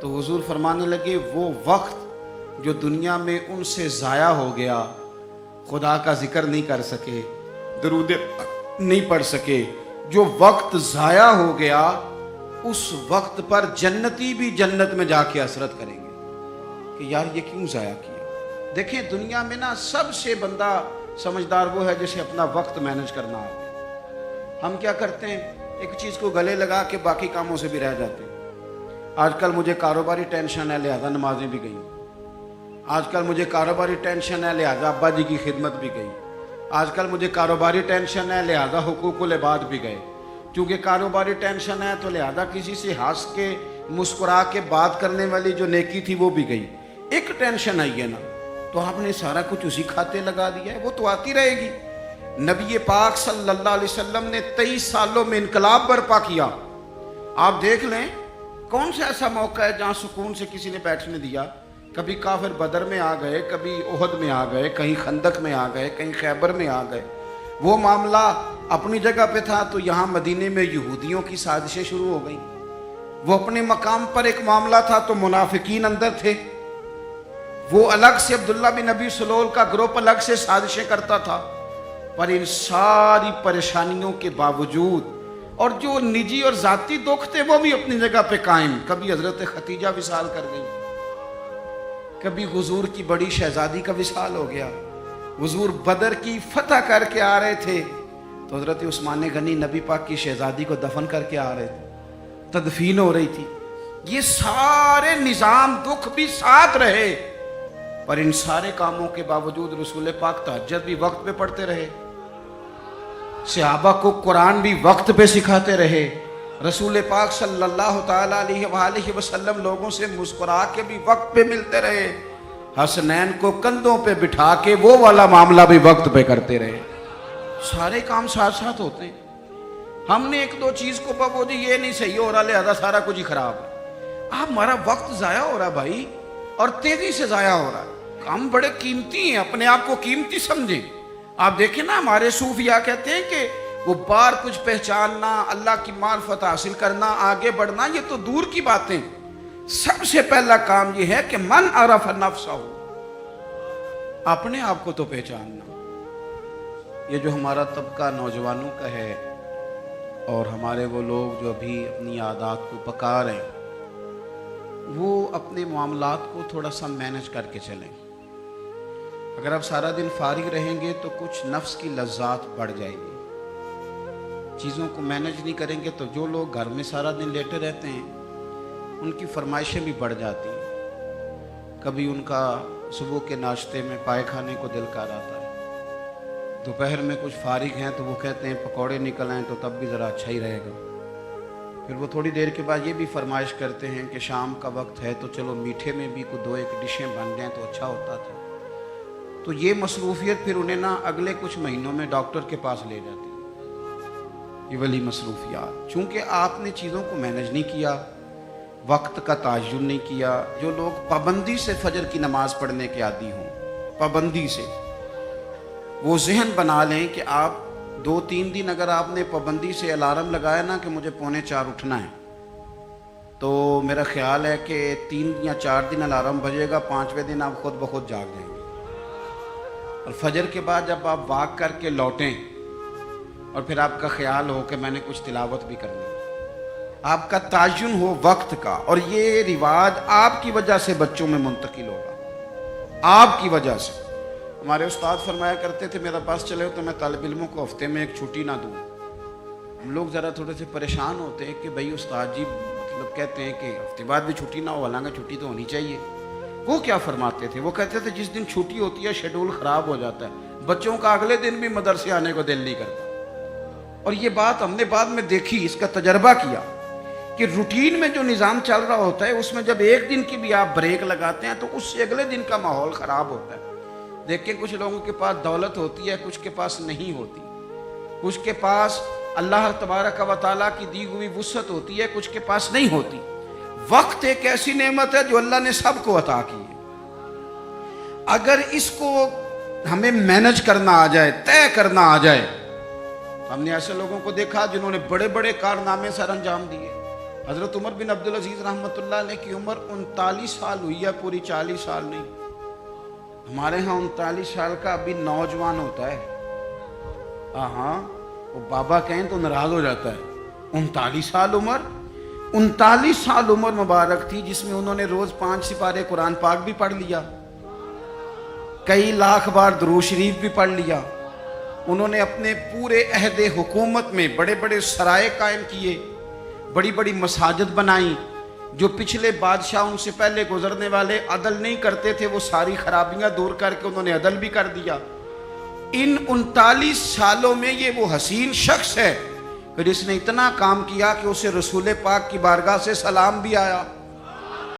تو حضور فرمانے لگے وہ وقت جو دنیا میں ان سے ضائع ہو گیا، خدا کا ذکر نہیں کر سکے، درود نہیں پڑھ سکے، جو وقت ضائع ہو گیا اس وقت پر جنتی بھی جنت میں جا کے حسرت کریں گے کہ یار یہ کیوں ضائع کیا۔ دیکھیں دنیا میں نا سب سے بندہ سمجھدار وہ ہے جسے اپنا وقت مینج کرنا آتا ہے۔ ہم کیا کرتے ہیں، ایک چیز کو گلے لگا کے باقی کاموں سے بھی رہ جاتے ہیں۔ آج کل مجھے کاروباری ٹینشن ہے لہذا نمازیں بھی گئیں، آج کل مجھے کاروباری ٹینشن ہے لہذا ابا جی کی خدمت بھی گئی، آج کل مجھے کاروباری ٹینشن ہے لہذا حقوق العباد بھی گئے، کیونکہ کاروباری ٹینشن ہے تو لہذا کسی سے ہنس کے مسکرا کے بات کرنے والی جو نیکی تھی وہ بھی گئی۔ ایک ٹینشن آئی ہے نا تو آپ نے سارا کچھ اسی کھاتے لگا دیا ہے، وہ تو آتی رہے گی۔ نبی پاک صلی اللہ علیہ وسلم نے 23 سالوں میں انقلاب برپا کیا۔ آپ دیکھ لیں کون سا ایسا موقع ہے جہاں سکون سے کسی نے بیٹھنے دیا؟ کبھی کافر بدر میں آ گئے، کبھی احد میں آ گئے، کہیں خندق میں آ گئے، کہیں خیبر میں آ گئے۔ وہ معاملہ اپنی جگہ پہ تھا تو یہاں مدینے میں یہودیوں کی سازشیں شروع ہو گئیں۔ وہ اپنے مقام پر ایک معاملہ تھا تو منافقین اندر تھے، وہ الگ سے عبداللہ بن ابی سلول کا گروپ الگ سے سازشیں کرتا تھا۔ پر ان ساری پریشانیوں کے باوجود اور جو نجی اور ذاتی دکھ تھے وہ بھی اپنی جگہ پہ قائم۔ کبھی حضرت ختیجہ وصال کر گئی، کبھی حضور کی بڑی شہزادی کا وصال ہو گیا۔ حضور بدر کی فتح کر کے آ رہے تھے تو حضرت عثمان غنی نبی پاک کی شہزادی کو دفن کر کے آ رہے تھے، تدفین ہو رہی تھی۔ یہ سارے نظام دکھ بھی ساتھ رہے، پر ان سارے کاموں کے باوجود رسول پاک تہجد بھی وقت پہ پڑھتے رہے، صحابہ کو قرآن بھی وقت پہ سکھاتے رہے، رسول پاک صلی اللہ تعالیٰ علیہ وآلہ وسلم لوگوں سے مسکرا کے بھی وقت پہ ملتے رہے، حسنین کو کندھوں پہ بٹھا کے وہ والا معاملہ بھی وقت پہ کرتے رہے۔ سارے کام ساتھ ساتھ ہوتے ہیں۔ ہم نے ایک دو چیز کو بابو جی یہ نہیں صحیح ہو رہا لہذا سارا کچھ ہی خراب ہے۔ آپ ہمارا وقت ضائع ہو رہا بھائی، اور تیزی سے ضائع ہو رہا ہے۔ ہم بڑے قیمتی ہیں، اپنے آپ کو قیمتی سمجھیں۔ آپ دیکھیں نا ہمارے صوفیاء کہتے ہیں کہ وہ بار کچھ پہچاننا، اللہ کی معرفت حاصل کرنا، آگے بڑھنا یہ تو دور کی باتیں، سب سے پہلا کام یہ ہے کہ من عرف نفسہ، اپنے آپ کو تو پہچاننا۔ یہ جو ہمارا طبقہ نوجوانوں کا ہے اور ہمارے وہ لوگ جو ابھی اپنی عادات کو پکا رہے ہیں، وہ اپنے معاملات کو تھوڑا سا مینج کر کے چلیں۔ اگر آپ سارا دن فارغ رہیں گے تو کچھ نفس کی لذات بڑھ جائے گی، چیزوں کو مینج نہیں کریں گے تو جو لوگ گھر میں سارا دن لیٹے رہتے ہیں ان کی فرمائشیں بھی بڑھ جاتی ہیں۔ کبھی ان کا صبح کے ناشتے میں پائے کھانے کو دل کر آتا ہے، دوپہر میں کچھ فارغ ہیں تو وہ کہتے ہیں پکوڑے نکل آئیں تو تب بھی ذرا اچھا ہی رہے گا۔ پھر وہ تھوڑی دیر کے بعد یہ بھی فرمائش کرتے ہیں کہ شام کا وقت ہے تو چلو میٹھے میں بھی کوئی 2-1 ڈشیں بن جائیں تو اچھا ہوتا تھا۔ تو یہ مصروفیت پھر انہیں نا اگلے کچھ مہینوں میں ڈاکٹر کے پاس لے جاتی ہے، یہ والی مصروفیات۔ چونکہ آپ نے چیزوں کو مینج نہیں کیا، وقت کا تعین نہیں کیا۔ جو لوگ پابندی سے فجر کی نماز پڑھنے کے عادی ہوں، پابندی سے وہ ذہن بنا لیں کہ آپ 2-3 دن اگر آپ نے پابندی سے الارم لگایا نا کہ مجھے 3:45 اٹھنا ہے، تو میرا خیال ہے کہ 3 یا 4 دن الارم بجے گا، 5ویں دن آپ خود بخود جاگ جائیں گے۔ اور فجر کے بعد جب آپ واک کر کے لوٹیں اور پھر آپ کا خیال ہو کہ میں نے کچھ تلاوت بھی کرنی ہے، آپ کا تعین ہو وقت کا، اور یہ رواج آپ کی وجہ سے بچوں میں منتقل ہوگا، آپ کی وجہ سے۔ ہمارے استاد فرمایا کرتے تھے میرا بس چلے تو میں طالب علموں کو ہفتے میں 1 چھٹی نہ دوں۔ ہم لوگ ذرا تھوڑے سے پریشان ہوتے ہیں کہ بھائی استاد جی مطلب کہتے ہیں کہ ہفتے بعد بھی چھٹی نہ ہو، حالانکہ چھٹی تو ہونی چاہیے۔ وہ کیا فرماتے تھے؟ وہ کہتے تھے جس دن چھٹی ہوتی ہے شیڈول خراب ہو جاتا ہے، بچوں کا اگلے دن بھی مدرسے آنے کو دل نہیں کرتا۔ اور یہ بات ہم نے بعد میں دیکھی، اس کا تجربہ کیا کہ روٹین میں جو نظام چل رہا ہوتا ہے اس میں جب 1 دن کی بھی آپ بریک لگاتے ہیں تو اس سے اگلے دن کا ماحول خراب ہوتا ہے۔ دیکھیں کچھ لوگوں کے پاس دولت ہوتی ہے، کچھ کے پاس نہیں ہوتی، کچھ کے پاس اللہ تبارک و تعالیٰ کی دی ہوئی وسعت ہوتی ہے، کچھ کے پاس نہیں ہوتی۔ وقت ایک ایسی نعمت ہے جو اللہ نے سب کو عطا کی ہے، اگر اس کو ہمیں مینج کرنا آ جائے، طے کرنا آ جائے۔ ہم نے ایسے لوگوں کو دیکھا جنہوں نے بڑے بڑے کارنامے سر انجام دیے، حضرت عمر بن عبدالعزیز رحمۃ اللہ علیہ کی عمر 39 سال ہوئی ہے، پوری 40 سال نہیں۔ ہمارے ہاں 39 سال کا ابھی نوجوان ہوتا ہے، ہاں وہ بابا کہیں تو ناراض ہو جاتا ہے۔ 39 سال عمر، 39 سال عمر مبارک تھی جس میں انہوں نے روز 5 سپارے قرآن پاک بھی پڑھ لیا، کئی لاکھ بار درود شریف بھی پڑھ لیا۔ انہوں نے اپنے پورے عہد حکومت میں بڑے بڑے سرائے قائم کیے، بڑی بڑی مساجد بنائیں۔ جو پچھلے بادشاہ ان سے پہلے گزرنے والے عدل نہیں کرتے تھے، وہ ساری خرابیاں دور کر کے انہوں نے عدل بھی کر دیا۔ ان 39 سالوں میں یہ وہ حسین شخص ہے پھر اس نے اتنا کام کیا کہ اسے رسول پاک کی بارگاہ سے سلام بھی آیا۔